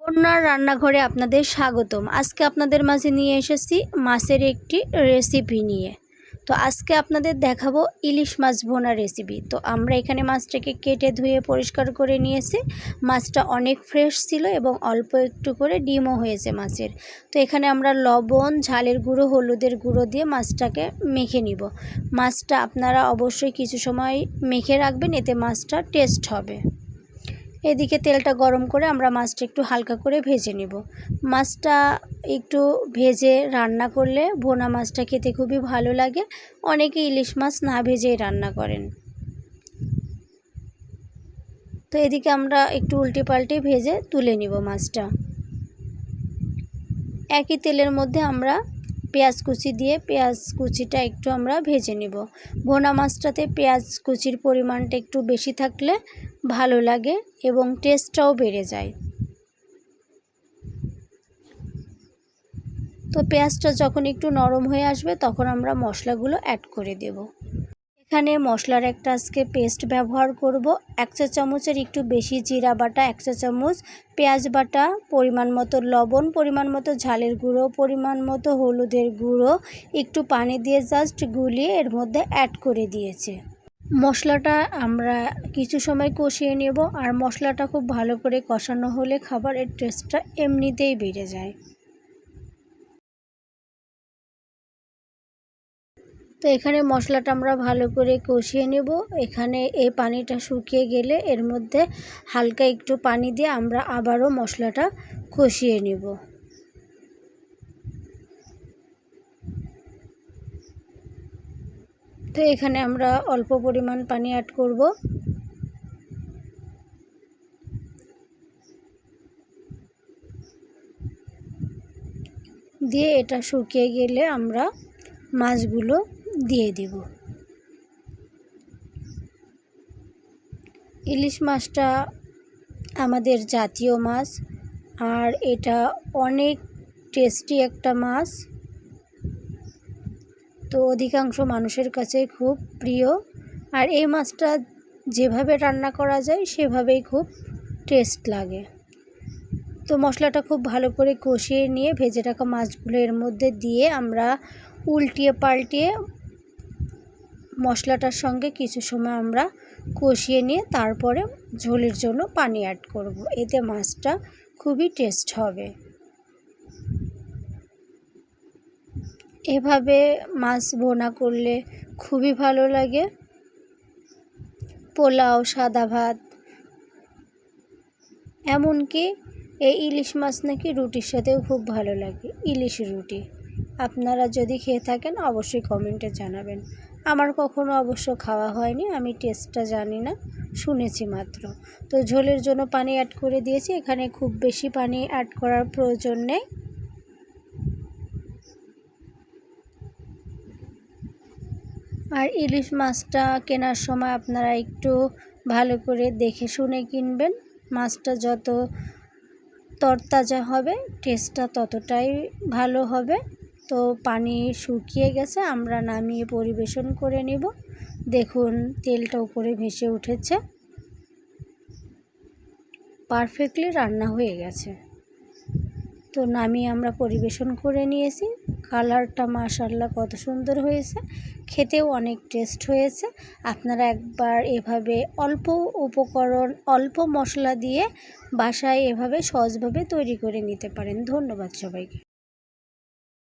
কন্যার রান্নাঘরে আপনাদের স্বাগতম। আজকে আপনাদের মাঝে নিয়ে এসেছি মাছের একটি রেসিপি নিয়ে। তো আজকে আপনাদের দেখাবো ইলিশ মাছ ভোনা রেসিপি। তো আমরা এখানে মাছটাকে কেটে ধুয়ে পরিষ্কার করে নিয়েছি। মাছটা অনেক ফ্রেশ ছিল এবং অল্প একটু করে ডিমও হয়েছে মাছের। তো এখানে আমরা লবণ, ঝালের গুঁড়ো, হলুদের গুঁড়ো দিয়ে মাছটাকে মেখে নিব। মাছটা আপনারা অবশ্যই কিছু সময় মেখে রাখবেন, এতে মাছটা টেস্ট হবে। এদিকে তেলটা গরম করে আমরা মাছটা একটু হালকা করে ভেজে নেব। মাছটা একটু ভেজে রান্না করলে ভোনা মাছটা খেতে খুবই ভালো লাগে। অনেকে ইলিশ মাছ না ভেজেই রান্না করেন। তো এদিকে আমরা একটু উল্টে পাল্টে ভেজে তুলে নিব মাছটা। একই তেলের মধ্যে আমরা পেঁয়াজ কুচি দিয়ে পেঁয়াজ কুচিটা একটু আমরা ভেজে নেব। ভোনা মাছটাতে পেঁয়াজ কুচির পরিমাণটা একটু বেশি থাকলে ভালো লাগে এবং টেস্টটাও বেড়ে যায়। তো পেঁয়াজটা যখন একটু নরম হয়ে আসবে তখন আমরা মশলাগুলো অ্যাড করে দেব। এখানে মশলার একটা আজকে পেস্ট ব্যবহার করব। 1 চা চামচের একটু বেশি জিরা বাটা, 1 চা চামচ পেঁয়াজ বাটা, পরিমাণ মতো লবণ, পরিমাণ মতো ঝালের গুঁড়ো, পরিমাণ মতো হলুদের গুঁড়ো, একটু পানি দিয়ে জাস্ট গুলিয়ে এর মধ্যে অ্যাড করে দিয়েছে। মশলাটা আমরা কিছু সময় কষিয়ে নেব। আর মশলাটা খুব ভালো করে কষানো হলে খাবারের টেস্টটা এমনিতেই বেড়ে যায়। তো এখানে মশলাটা আমরা ভালো করে কষিয়ে নেব। এখানে এই পানিটা শুকিয়ে গেলে এর মধ্যে হালকা একটু পানি দিয়ে আমরা আবারও মশলাটা কষিয়ে নেব। তো এখানে আমরা অল্প পরিমাণ পানি অ্যাড করব। দিয়ে এটা শুকিয়ে গেলে আমরা মাছগুলো দিয়ে দেব। ইলিশ মাছটা আমাদের জাতীয় মাছ, আর এটা অনেক টেস্টি একটা মাছ। তো অধিকাংশ মানুষের কাছে খুব প্রিয়। আর এই মাছটা যেভাবে রান্না করা যায় সেভাবেই খুব টেস্ট লাগে। তো মশলাটা খুব ভালো করে কষিয়ে নিয়ে ভেজে রাখা মাছগুলো এর মধ্যে দিয়ে আমরা উল্টিয়ে পাল্টিয়ে মশলাটার সঙ্গে কিছু সময় আমরা কষিয়ে নিয়ে তারপরে ঝোলের জন্য পানি অ্যাড করব। এতে মাছটা খুবই টেস্ট হবে। এভাবে মাছ ভোনা করলে খুবই ভালো লাগে। পোলাও, সাদা ভাত, এমনকি এই ইলিশ মাছ নাকি রুটির সাথেও খুব ভালো লাগে, ইলিশ রুটি। আপনারা যদি খেয়ে থাকেন অবশ্যই কমেন্টে জানাবেন। আমার কখনো অবশ্য খাওয়া হয়নি, আমি টেস্টটা জানি না, শুনেছি মাত্র। তো ঝোলের জন্য পানি অ্যাড করে দিয়েছি। এখানে খুব বেশি পানি অ্যাড করার প্রয়োজন নেই। আর ইলিশ মাছটা কেনার সময় আপনারা একটু ভালো করে দেখে শুনে কিনবেন। মাছটা যত তরতাজা হবে টেস্টটা ততটাই ভালো হবে। তো পানি শুকিয়ে গেছে, আমরা নামিয়ে পরিবেশন করে নেব। দেখুন তেলটা উপরে ভেসে উঠেছে, পারফেক্টলি রান্না হয়ে গেছে। তো নামিয়ে আমরা পরিবেশন করে নিয়েছি। কালারটা মাশাআল্লাহ কত সুন্দর হয়েছে, খেতেও অনেক টেস্ট হয়েছে। আপনারা একবার এভাবে অল্প উপকরণ, অল্প মশলা দিয়ে বাসায় এভাবে সহজভাবে তৈরি করে নিতে পারেন। ধন্যবাদ সবাইকে।